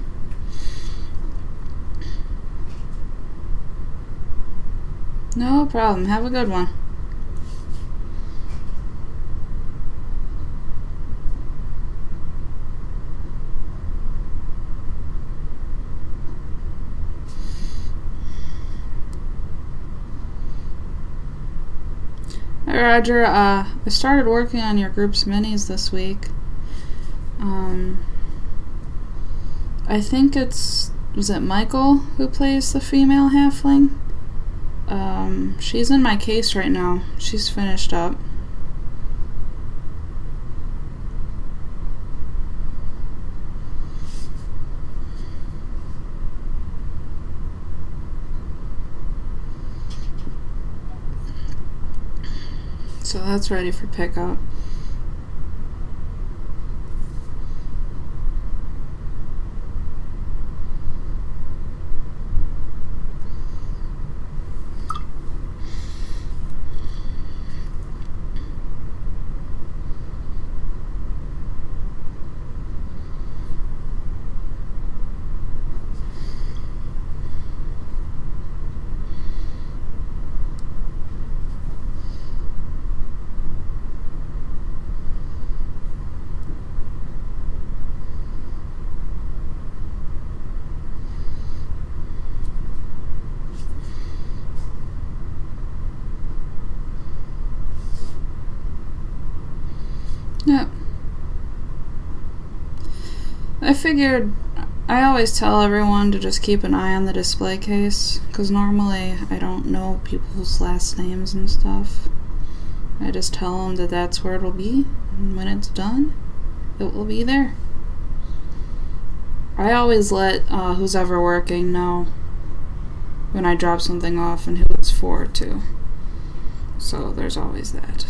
No problem. Have a good one. Hi, Roger. I started working on your group's minis this week. I think was it Michael who plays the female halfling? She's in my case right now. She's finished up. So that's ready for pickup. Yep. I figured I always tell everyone to just keep an eye on the display case, because normally I don't know people's last names and stuff. I just tell them that that's where it'll be, and when it's done, it will be there. I always let who's ever working know when I drop something off and who it's for, too. So there's always that.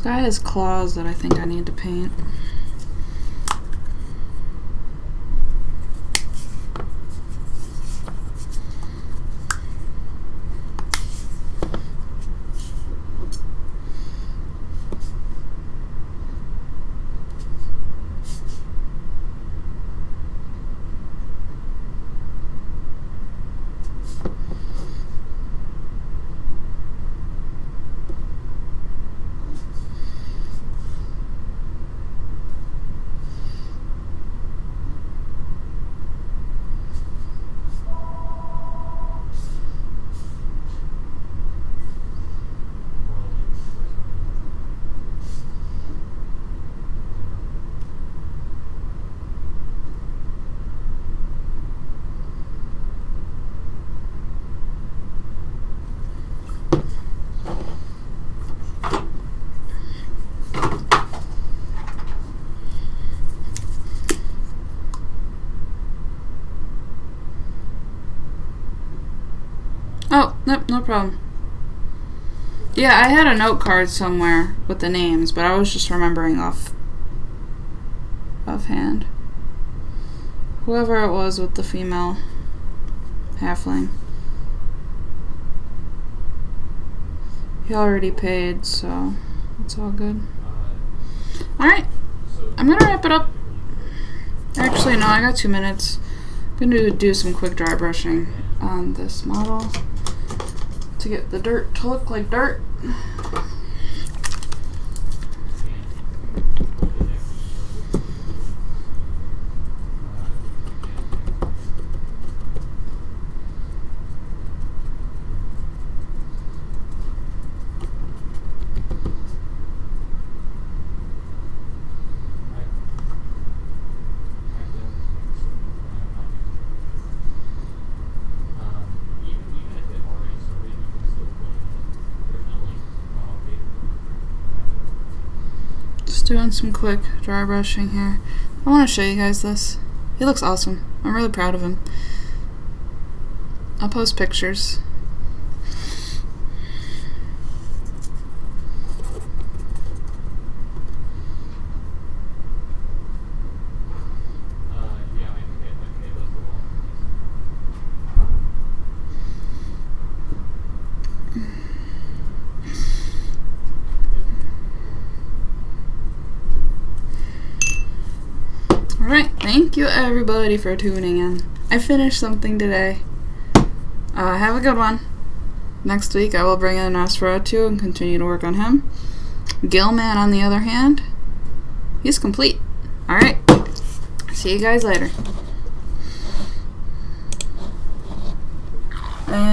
guy has claws that I think I need to paint. Oh, nope, no problem. Yeah, I had a note card somewhere with the names, but I was just remembering offhand. Whoever it was with the female halfling. He already paid, so it's all good. Alright, I'm gonna wrap it up. Actually, no, I got 2 minutes. I'm gonna do some quick dry brushing on this model to get the dirt to look like dirt. Doing some quick dry brushing here. I want to show you guys this. He looks awesome. I'm really proud of him. I'll post pictures. Alright, thank you everybody for tuning in. I finished something today. Have a good one. Next week I will bring in Nosferatu and continue to work on him. Gilman, on the other hand, he's complete. Alright, see you guys later. And